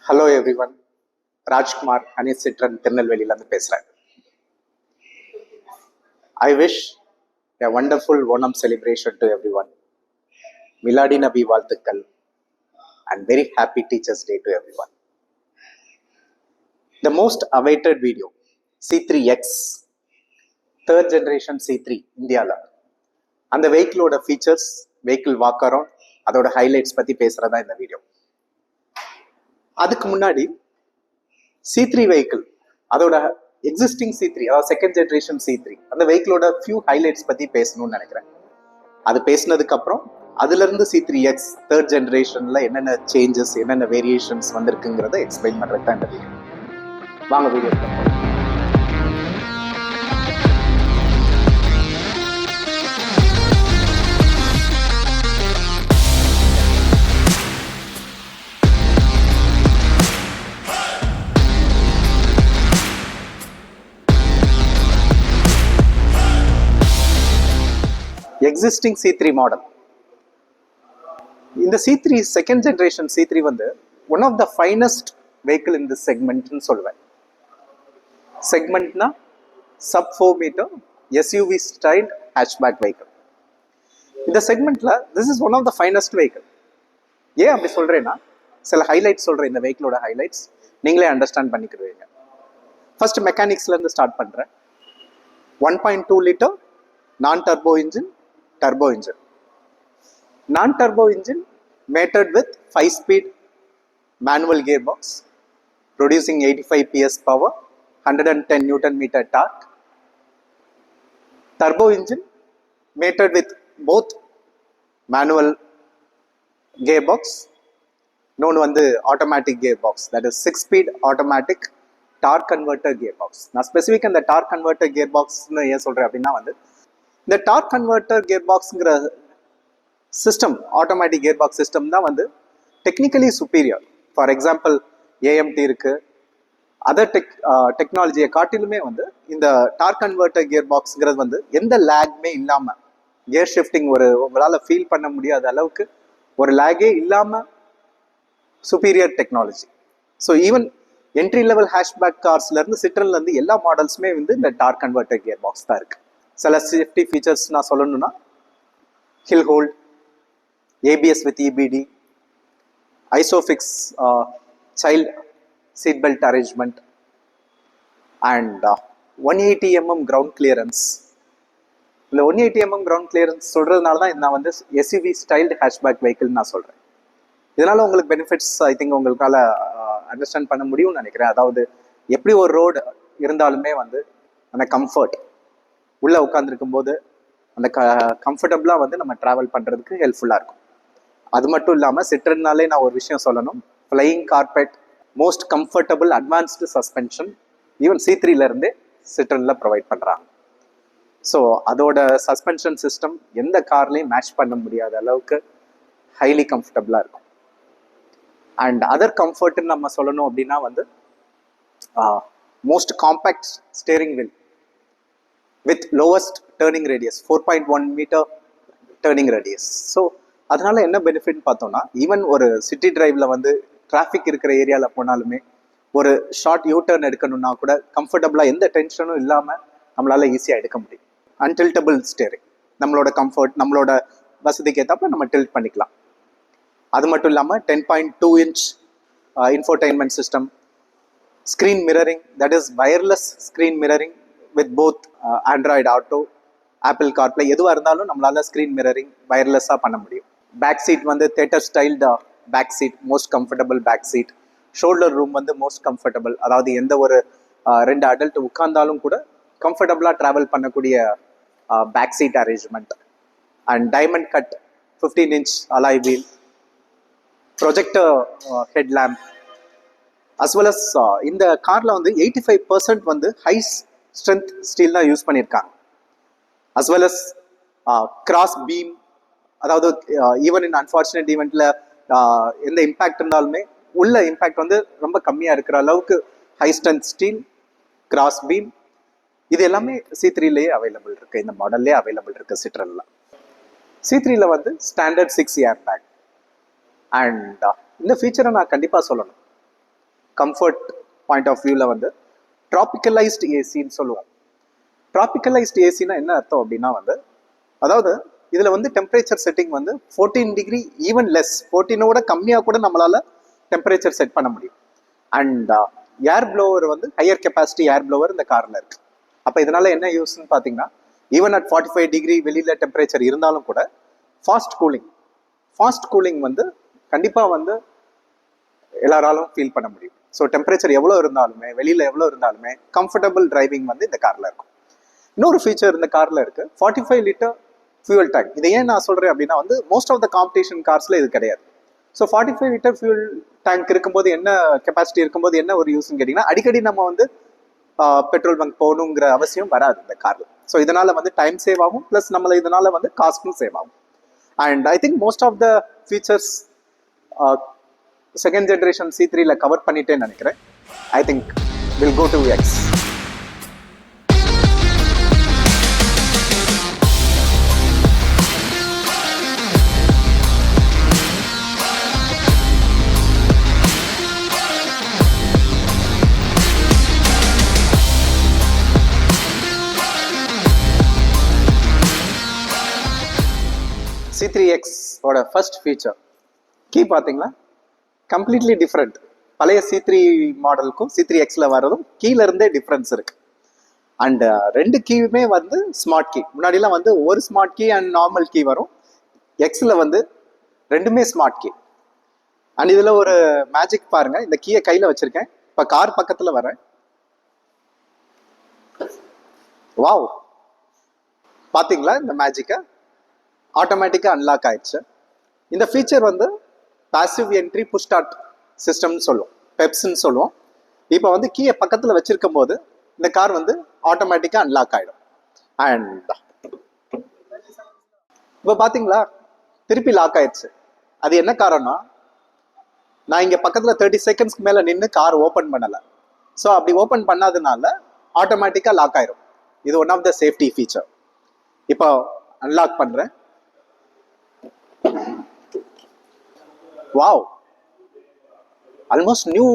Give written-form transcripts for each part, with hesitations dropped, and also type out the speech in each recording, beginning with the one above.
Hello everyone, Rajkumar Anil Citroen திருநெல்வேலியிலேருந்து பேசுகிறேன். I wish a wonderful Onam celebration to everyone. Miladi Nabi வாழ்த்துக்கள் and very happy teachers day to everyone. The most awaited video C3X, third generation C3 இந்தியாவில். அந்த வெஹிக்கிளோட features, vehicle walk around, அதோட highlights பற்றி பேசுகிறதா இந்த வீடியோ. அதுக்கு முன்னாடி C3 வெஹிக்கிள், அதோட எக்ஸிஸ்டிங் C3, அதாவது செகண்ட் ஜென்ரேஷன் C3, அந்த வெஹிக்கிளோட ஃபியூ ஹைலைட்ஸ் பற்றி பேசணும்னு நினைக்கிறேன். அது பேசினதுக்கு அப்புறம் அதுல இருந்து C3X தேர்ட் ஜென்ரேஷன்ல என்னென்ன சேஞ்சஸ், என்னென்ன வேரியேஷன்ஸ் வந்திருக்குங்கிறத எக்ஸ்பிளைன் பண்றது தான் இந்த வீடியோ. வாங்க வீடியோ. Existing C3 model. இந்த C3 செகண்ட் ஜென்ரேஷன் C3 வந்து one of the finest vehicle in this செக்மெண்ட்னு சொல்லுவேன். செக்மெண்ட்னா sub 4 metre SUV style hatchback vehicle. இந்த செக்மெண்ட்ல this is one of the finest vehicle. ஏன் அப்படி சொல்றேன்னா, சில ஹைலைட்ஸ் சொல்றேன். இந்த வெஹிக்கிளோட ஹைலைட்ஸ் நீங்களே அண்டர்ஸ்டாண்ட் பண்ணிக்கிறீங்க. ஃபர்ஸ்ட் மெக்கானிக்ஸ்ல இருந்து ஸ்டார்ட் பண்றேன். 1.2 litre non turbo engine, turbo engine. Non-turbo engine mated with 5-speed manual gearbox, producing 85 PS power, 110 Nm torque. Turbo engine mated with both manual gearbox, known as the automatic gearbox, that is 6-speed automatic torque converter gearbox. நான் specific அந்த torque converter கியர்பாக்ஸ்னு ஏன் சொல்கிறேன் அப்படின்னா, வந்து இந்த torque converter கியர்பாக்ஸுங்கிற system, automatic gearbox system தான் வந்து technically superior. For example AMT இருக்கு. அதர் டெக்னாலஜியை காட்டிலுமே வந்து இந்த டார்க் கன்வெர்ட்டர் கியர்பாக்ஸுங்கிறது வந்து எந்த லேக்மே இல்லாமல், கியர் ஷிஃப்டிங் உங்களால் ஃபீல் பண்ண முடியாத அளவுக்கு ஒரு லேகே இல்லாமல் superior technology. So even entry level hatchback கார்ஸ்லேருந்து சிட்ரன்லேருந்து எல்லா மாடல்ஸுமே வந்து இந்த டார்க் கன்வெர்ட்டர் கியர்பாக்ஸ் தான் இருக்குது. சில சேஃப்டி ஃபீச்சர்ஸ் நான் சொல்லணும்னா, hill hold, ABS with EBD, isofix child seat belt arrangement and 180 mm ground clearance. இந்த 180 mm கிரவுண்ட் கிளியரன்ஸ் சொல்றதுனால தான் நான் வந்து SUV ஸ்டைல்டு ஹேஷ்பேக் வெஹிக்கிள் நான் சொல்கிறேன். இதனால உங்களுக்கு பெனிஃபிட்ஸ் ஐ திங்க் உங்களுக்கால அண்டர்ஸ்டாண்ட் பண்ண முடியும்னு நினைக்கிறேன். அதாவது எப்படி ஒரு ரோடு இருந்தாலுமே வந்து அந்த கம்ஃபர்ட், உள்ளே உட்காந்துருக்கும் போது அந்த கம்ஃபர்டபுளாக வந்து நம்ம ட்ராவல் பண்ணுறதுக்கு ஹெல்ப்ஃபுல்லாக இருக்கும். அது மட்டும் இல்லாமல் சிட்ரன்னாலே நான் ஒரு விஷயம் சொல்லணும். Flying carpet, most comfortable advanced suspension even C3லேருந்தே சிட்ரனில் ப்ரொவைட் பண்ணுறாங்க. ஸோ அதோட சஸ்பென்ஷன் சிஸ்டம் எந்த கார்லேயும் மேட்ச் பண்ண முடியாத அளவுக்கு ஹைலி கம்ஃபர்டபுளாக இருக்கும். அண்ட் அதர் கம்ஃபர்ட்னு நம்ம சொல்லணும் அப்படின்னா வந்து most compact steering wheel with lowest turning radius, 4.1 meter turning radius. So அதனால என்ன பெனிஃபிட்னு பார்த்தோம்னா, ஈவன் ஒரு சிட்டி டிரைவ்ல வந்து டிராஃபிக் இருக்கிற ஏரியாவில் போனாலுமே ஒரு ஷார்ட் யூ-டர்ன் எடுக்கணும்னா கூட கம்ஃபர்டபுளாக எந்த டென்ஷனும் இல்லாமல் நம்மளால ஈஸியாக எடுக்க முடியும். அன்டில்டபிள் ஸ்டேரிங், நம்மளோட கம்ஃபர்ட், நம்மளோட வசதிக்கு ஏற்றாப்புல நம்ம டில்ட் பண்ணிக்கலாம். அது மட்டும் இல்லாமல் 10.2 inch infotainment system, screen mirroring, that is wireless screen mirroring with both Android auto, Apple CarPlay, எதுவாக இருந்தாலும் நம்மளால ஸ்க்ரீன் மிரரிங் வயர்லெஸ்ஸாக பண்ண முடியும். பேக் சீட் வந்து theatre styled back seat, most comfortable back seat. Shoulder room வந்து மோஸ்ட் கம்ஃபர்டபுள், அதாவது எந்த ஒரு 2 அடல்ட் உட்கார்ந்தாலும் கூட கம்ஃபர்டபுளாக ட்ராவல் பண்ணக்கூடிய back seat arrangement. And diamond cut 15 inch alloy wheel, projector head lamp, as well as இந்த காரில் வந்து 85% வந்து ஹை ஸ்ட்ரென்த் ஸ்டீல் தான் யூஸ் பண்ணியிருக்காங்க. As well as cross beam, அதாவது ஈவன் இன் அன்ஃபார்ச்சுனேட் ஈவெண்ட்ல எந்த இம்பேக்ட் இருந்தாலுமே உள்ள இம்பேக்ட் வந்து ரொம்ப கம்மியாக இருக்கிற அளவுக்கு high strength steel, cross beam, இது எல்லாமே C3லேயே அவைலபிள் இருக்கு. இந்த மாடல்லே அவைலபிள் இருக்கு சிட்ரன்ல. C3ல வந்து ஸ்டாண்டர்ட் 6 ஏர் பேக். அண்ட் இந்த ஃபீச்சரை நான் கண்டிப்பாக சொல்லணும். கம்ஃபர்ட் பாயிண்ட் ஆஃப் வியூவில் வந்து ட்ராபிக்கலைஸ்ட் ஏசின்னு சொல்லுவோம். ட்ராபிக்கலைஸ்ட் ஏசினா என்ன அர்த்தம் அப்படின்னா வந்து, அதாவது இதில் வந்து டெம்பரேச்சர் செட்டிங் வந்து 14 டிகிரி ஈவன் லெஸ், 14ஓட கம்மியாக கூட நம்மளால் டெம்பரேச்சர் செட் பண்ண முடியும். அண்ட் ஏர் ப்ளோவர் வந்து ஹையர் கெப்பாசிட்டி ஏர் ப்ளோவர் இந்த காரில் இருக்குது. அப்போ இதனால் என்ன யூஸ்ன்னு பார்த்தீங்கன்னா, ஈவன் அட் 45 டிகிரி வெளியில் டெம்பரேச்சர் இருந்தாலும் கூட ஃபாஸ்ட் கூலிங் வந்து கண்டிப்பாக வந்து எல்லாராலும் ஃபீல் பண்ண முடியும். ஸோ டெம்பரேச்சர் எவ்வளோ இருந்தாலுமே, வெளியில் எவ்வளோ இருந்தாலுமே கம்ஃபர்டபுள் டிரைவிங் வந்து இந்த காரில் இருக்கும். இன்னொரு ஃபீச்சர் இந்த காரில் இருக்குது, 45 லிட்டர் ஃபியூல் டேங்க். இதை ஏன் நான் சொல்கிறேன் அப்படின்னா வந்து, மோஸ்ட் ஆஃப் த காம்படிஷன் கார்ஸில் இது கிடையாது. ஸோ 45 லிட்டர் ஃபியூல் டேங்க் இருக்கும்போது என்ன கெப்பாசிட்டி இருக்கும்போது என்ன ஒரு யூஸ்ன்னு கேட்டிங்கன்னா, அடிக்கடி நம்ம வந்து பெட்ரோல் பங்க் போகணுங்கிற அவசியம் வராது இந்த காரில். ஸோ இதனால் வந்து டைம் சேவ் ஆகும், ப்ளஸ் நம்மளை இதனால் வந்து காஸ்ட்டும் சேவ் ஆகும். And I think most of the features second generation C3ல கவர் பண்ணிட்டேன்னு நினைக்கிறேன். I think will go to X. C3X ஓட ஃபர்ஸ்ட் ஃபீச்சர் கீ பார்த்தீங்களா, கம்ப்ளீட்லி டிஃப்ரெண்ட். பழைய C3 மாடலுக்கும் C3Xல வர்றதும் கீழ இருந்தே டிஃப்ரென்ஸ் இருக்கு. அண்ட் ரெண்டு கீயுமே வந்து ஸ்மார்ட் கீ. முன்னாடிலாம் வந்து ஒரு smart key and normal key வரும். எக்ஸில் வந்து ரெண்டுமே ஸ்மார்ட் கீ. அண்ட் இதில் ஒரு மேஜிக் பாருங்க, இந்த கீயை கையில் வச்சிருக்கேன், இப்போ கார் பக்கத்தில் வரேன். வாவ், பார்த்தீங்களா இந்த மேஜிக்கை? ஆட்டோமேட்டிக்காக அன்லாக் ஆயிடுச்சு. இந்த ஃபீச்சர் வந்து பாசிவ் என்ட்ரி புஷ் ஸ்டார்ட் சிஸ்டம்னு சொல்லுவோம், பெப்ஸ்ன்னு சொல்லுவோம். இப்போ வந்து கீயை பக்கத்தில் வச்சிருக்கும் போது இந்த கார் வந்து ஆட்டோமேட்டிக்காக அன்லாக் ஆகிடும். அண்ட் இப்போ பார்த்தீங்களா, திருப்பி லாக் ஆயிடுச்சு. அது என்ன காரணம்? நான் இங்கே பக்கத்தில் 30 செகண்ட்ஸ்க்கு மேலே நின்று கார் ஓப்பன் பண்ணலை. ஸோ அப்படி ஓப்பன் பண்ணாதனால ஆட்டோமேட்டிக்காக லாக் ஆயிடும். இது one of the safety feature. இப்போ அன்லாக் பண்ணுறேன். Wow, almost new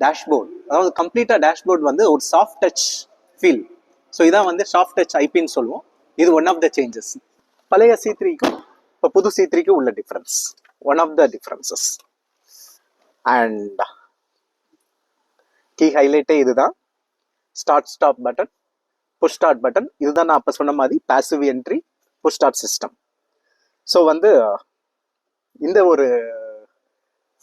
dashboard. அதாவது கம்ப்ளீட்டாக டேஷ்போர்ட் வந்து ஒரு சாஃப்ட் டச் ஃபீல். ஸோ இதான் வந்து சாஃப்ட் டச் ஐபின்னு சொல்லுவோம். இது ஒன் ஆஃப் த சேஞ்சஸ். பழைய C3க்கும் இப்போ புது C3க்கும் உள்ள difference, one of the differences. And key ஹைலைட்டே இதுதான். Start stop button, push start button. இதுதான் நான் அப்போ சொன்ன மாதிரி passive entry push start system. So வந்து இந்த ஒரு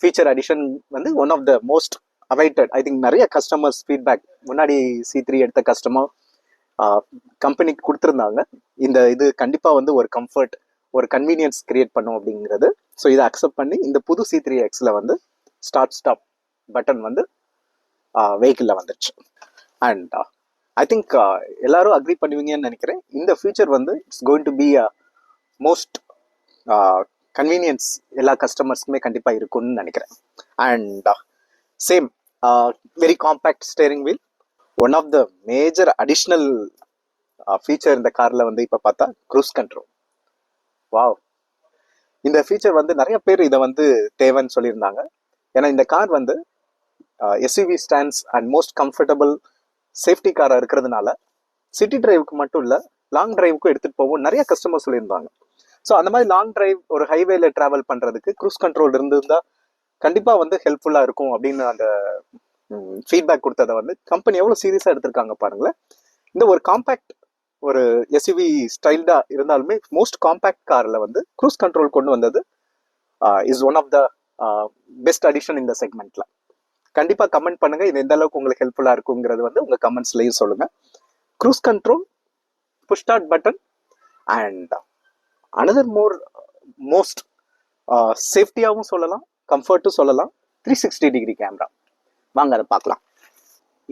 ஃபீச்சர் அடிஷன் வந்து one of the most awaited. I think நிறைய கஸ்டமர்ஸ் ஃபீட்பேக், முன்னாடி C3 எடுத்த கஸ்டமர் கம்பெனிக்கு கொடுத்துருந்தாங்க. இந்த இது கண்டிப்பாக வந்து ஒரு கம்ஃபர்ட், ஒரு கன்வீனியன்ஸ் கிரியேட் பண்ணும் அப்படிங்கிறது. ஸோ இதை அக்செப்ட் பண்ணி இந்த புது C3Xல வந்து ஸ்டார்ட் ஸ்டாப் பட்டன் வந்து வெஹிக்கிளில் வந்துடுச்சு. அண்ட் ஐ திங்க் எல்லாரும் அக்ரி பண்ணுவீங்கன்னு நினைக்கிறேன். இந்த ஃபீச்சர் வந்து it's going to be a most convenience எல்லா கஸ்டமர்ஸ்க்குமே கண்டிப்பாக இருக்கும்னு நினைக்கிறேன். And same very compact steering wheel. One of the major additional feature இந்த காரில் வந்து இப்போ பார்த்தா க்ரூஸ் கண்ட்ரோல். வாவ், இந்த ஃபீச்சர் வந்து நிறைய பேர் இதை வந்து தேவைன்னு சொல்லியிருந்தாங்க. ஏன்னா இந்த கார் வந்து SUV stands and most comfortable safety காராக இருக்கிறதுனால சிட்டி டிரைவுக்கு மட்டும் இல்லை, லாங் டிரைவுக்கும் எடுத்துகிட்டு போவோம் நிறைய கஸ்டமர் சொல்லியிருந்தாங்க. ஸோ அந்த மாதிரி லாங் டிரைவ் ஒரு ஹைவேல ட்ராவல் பண்ணுறதுக்கு க்ரூஸ் கண்ட்ரோல் இருந்திருந்தால் கண்டிப்பாக வந்து ஹெல்ப்ஃபுல்லாக இருக்கும் அப்படின்னு அந்த ஃபீட்பேக் கொடுத்ததை வந்து கம்பெனி எவ்வளோ சீரியஸாக எடுத்திருக்காங்க பாருங்களேன். இந்த ஒரு காம்பேக்ட் ஒரு SUV ஸ்டைல்டாக இருந்தாலுமே மோஸ்ட் காம்பேக்ட் காரில் வந்து க்ரூஸ் கண்ட்ரோல் கொண்டு வந்தது is one of the best addition இந்த செக்மெண்ட்ல. கண்டிப்பாக கமெண்ட் பண்ணுங்க, இது எந்த அளவுக்கு உங்களுக்கு ஹெல்ப்ஃபுல்லாக இருக்குங்கிறது வந்து உங்கள் கமெண்ட்ஸ்லையும் சொல்லுங்க. Cruise control, push start button and another most சேஃப்டியாகவும் சொல்லலாம், கம்ஃபர்ட்டும் சொல்லலாம், 360 டிகிரி கேமரா. வாங்க அதை பார்க்கலாம்.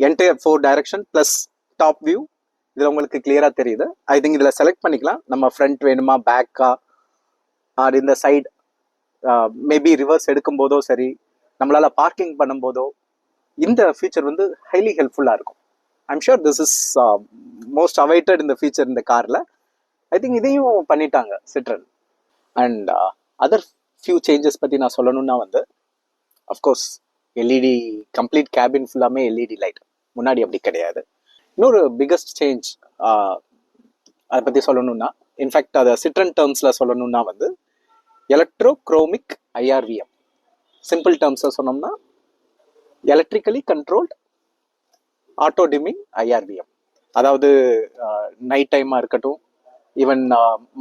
Entire 4 direction plus top view இதில் உங்களுக்கு கிளியராக தெரியுது. ஐ திங்க் இதில் செலக்ட் பண்ணிக்கலாம், நம்ம ஃப்ரண்ட் வேணுமா, பேக்கா, ஆர் இந்த சைடு, மேபி ரிவர்ஸ் எடுக்கும் போதோ சரி, நம்மளால் பார்க்கிங் பண்ணும்போதோ இந்த ஃபீச்சர் வந்து ஹைலி ஹெல்ப்ஃபுல்லாக இருக்கும். I'm sure this is most awaited இந்த ஃபீச்சர் இந்த காரில். ஐ திங்க் இதையும் பண்ணிட்டாங்க Citroen. And other few changes பற்றி நான் சொல்லணும்னா வந்து, அஃப்கோர்ஸ் LED கம்ப்ளீட் கேபின் ஃபுல்லாமே எல்இடி லைட். முன்னாடி அப்படி கிடையாது. இன்னொரு பிகஸ்ட் சேஞ்ச் அதை பற்றி சொல்லணும்னா, இன்ஃபேக்ட் அதை சிட்ரன் டேர்ம்ஸில் சொல்லணும்னா வந்து எலக்ட்ரோக்ரோமிக் ஐஆர்விஎம். சிம்பிள் டேர்ம்ஸில் சொன்னோம்னா electrically controlled auto dimming IRVM. அதாவது நைட் டைமாக இருக்கட்டும், ஈவன்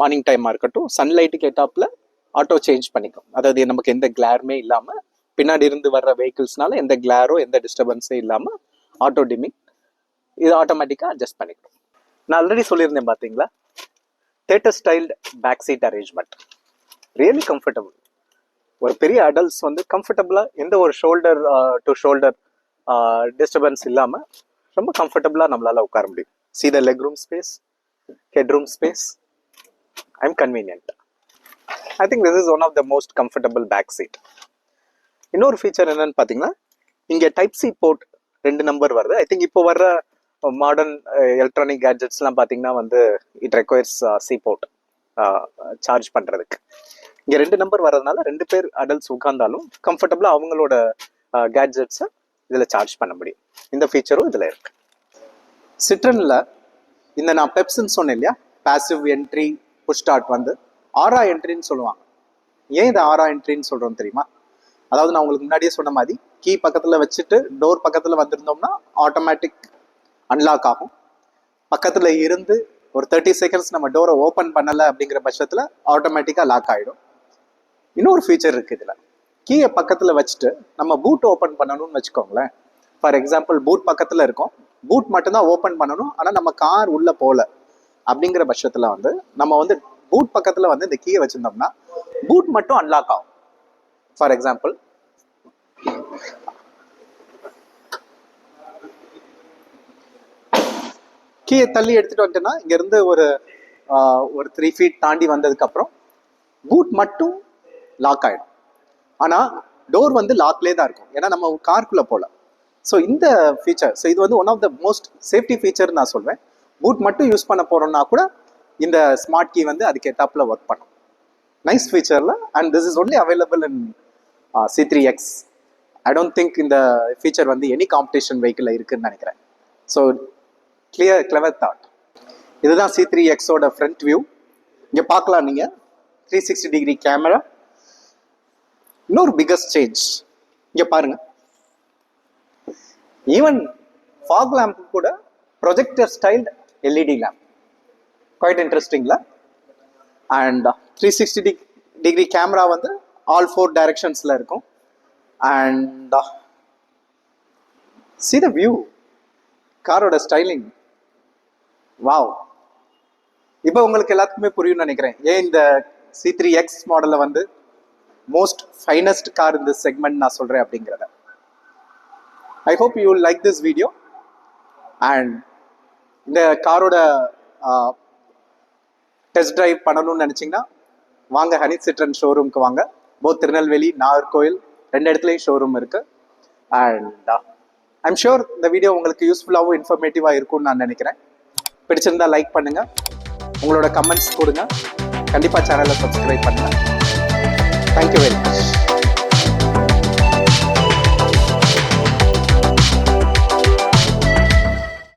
மார்னிங் டைமாக இருக்கட்டும், சன்லைட்டுக்கு ஏத்தாப்புல ஆட்டோ சேஞ்ச் பண்ணிக்கும். அதாவது நமக்கு எந்த கிளாருமே இல்லாமல், பின்னாடி இருந்து வர்ற வெஹிக்கிள்ஸ்னால எந்த கிளாரோ எந்த டிஸ்டர்பன்ஸே இல்லாமல் ஆட்டோ டிமிங் இது ஆட்டோமேட்டிக்காக அட்ஜஸ்ட் பண்ணிக்கும். நான் ஆல்ரெடி சொல்லியிருந்தேன் பார்த்தீங்களா, theatre styled back seat arrangement, really comfortable. ஒரு பெரிய அடல்ட்ஸ் வந்து கம்ஃபர்டபுளாக எந்த ஒரு ஷோல்டர் டு ஷோல்டர் டிஸ்டர்பன்ஸ் இல்லாமல் ரொம்ப கம்ஃபர்டபுளாக நம்மளால் உட்கார முடியும். See the leg room space, head room space. I'm convenient. I think this is one of the most comfortable back seat. இன்னொரு ஃபீச்சர் என்னன்னு பார்த்தீங்கன்னா, இங்கே டைப் சி போர்ட் 2 நம்பர் வருது. ஐ திங்க் இப்போ வர்ற மாடர்ன் எலக்ட்ரானிக் கேட்ஜெட்ஸ்லாம் பார்த்தீங்கன்னா வந்து it requires C port charge பண்ணுறதுக்கு. இங்கே 2 நம்பர் வர்றதுனால 2 பேர் அடல்ட்ஸ் உட்கார்ந்தாலும் கம்ஃபர்டபுளாக அவங்களோட கேட்ஜெட்ஸை இதில் சார்ஜ் பண்ண முடியும். இந்த ஃபீச்சரும் இதில் இருக்கு. சிட்ரனில் இந்த நான் பெப்ஸ்ன்னு சொன்னேன் இல்லையா, பாசிவ் என்ட்ரி புஷ் ஸ்டார்ட் வந்து ஆரா என்ட்ரின்னு சொல்லுவாங்க. ஏன் இது ஆரா என்ட்ரின்னு சொல்கிறோம் தெரியுமா? அதாவது நான் உங்களுக்கு முன்னாடியே சொன்ன மாதிரி கீ பக்கத்தில் வச்சுட்டு டோர் பக்கத்தில் வந்திருந்தோம்னா ஆட்டோமேட்டிக் அன்லாக் ஆகும். பக்கத்தில் இருந்து ஒரு 30 செகண்ட்ஸ் நம்ம டோரை ஓப்பன் பண்ணலை அப்படிங்கிற பட்சத்தில் ஆட்டோமேட்டிக்காக லாக் ஆகிடும். இன்னொரு ஃபீச்சர் இருக்குது இதில், கீயை பக்கத்தில் வச்சுட்டு நம்ம பூட் ஓப்பன் பண்ணணும்னு வச்சுக்கோங்களேன். ஃபார் எக்ஸாம்பிள் பூட் பக்கத்தில் இருக்கும், பூட் மட்டும்தான் ஓப்பன் பண்ணணும், ஆனால் நம்ம கார் உள்ளே போகல அப்படிங்கிற பட்சத்தில் வந்து நம்ம வந்து பூட் பக்கத்தில் வந்து இந்த கீயை வச்சுருந்தோம்னா பூட் மட்டும் அன்லாக் ஆகும். ஃபார் எக்ஸாம்பிள் கீயை தள்ளி எடுத்துகிட்டு வந்துட்டேன்னா இங்கேருந்து ஒரு 3 ஃபீட் தாண்டி வந்ததுக்கப்புறம் பூட் மட்டும் லாக் ஆகிடும். ஆனால் டோர் வந்து லாக்லேயே தான் இருக்கும், ஏன்னா நம்ம காருக்குள்ளே போகல. ஸோ இந்த ஃபீச்சர், ஸோ இது வந்து one of the most safety feature நான் சொல்வேன். பூட் மட்டும் யூஸ் பண்ண போகிறோம்னா கூட இந்த ஸ்மார்ட் கீ வந்து அதுக்கு ஏத்தாப்புல ஒர்க் பண்ணும். நைஸ் ஃபீச்சரில். And this is only available in C3X. I don't think இந்த ஃபீச்சர் வந்து எனி காம்படிஷன் வெஹிக்கிளில் இருக்குதுன்னு நினைக்கிறேன். So clever thought. இதுதான் C3Xோட ஃப்ரண்ட் வியூ. இங்கே பார்க்கலாம் நீங்கள் 360 டிகிரி கேமரா. இன்னொரு பிகஸ்ட் சேஞ்ச் இங்கே பாருங்க, ஈவன் ஃபாக் லேம்ப் கூட projector styled LED lamp. Quite இன்ட்ரெஸ்டிங்ல. அண்ட் 360 டிகிரி கேமரா வந்து ஆல் 4 டைரக்ஷன்ஸ்ல இருக்கும். அண்ட் see the view, காரோட ஸ்டைலிங். வாவ். இப்போ உங்களுக்கு எல்லாத்துக்குமே புரியும்னு நினைக்கிறேன் ஏன் இந்த C3X மாடலில் வந்து மோஸ்ட் ஃபைனஸ்ட் கார் இந்த செக்மெண்ட் நான் சொல்கிறேன் அப்படிங்கிறத. I hope you like this video. And இந்த காரோட டெஸ்ட் டிரைவ் பண்ணணும்னு நினச்சிங்கன்னா வாங்க, ஹனி சிட்ரன் ஷோரூம்க்கு வாங்க. போத் திருநெல்வேலி, நாகர்கோவில் 2 இடத்துலையும் ஷோரூம் இருக்குது. அண்ட் ஐம் ஷுர் இந்த வீடியோ உங்களுக்கு யூஸ்ஃபுல்லாகவும் இன்ஃபர்மேட்டிவாக இருக்கும்னு நான் நினைக்கிறேன். பிடிச்சிருந்தா லைக் பண்ணுங்கள், உங்களோட கமெண்ட்ஸ் கொடுங்க, கண்டிப்பாக சேனலை சப்ஸ்கிரைப் பண்ணுங்கள். Thank you very much.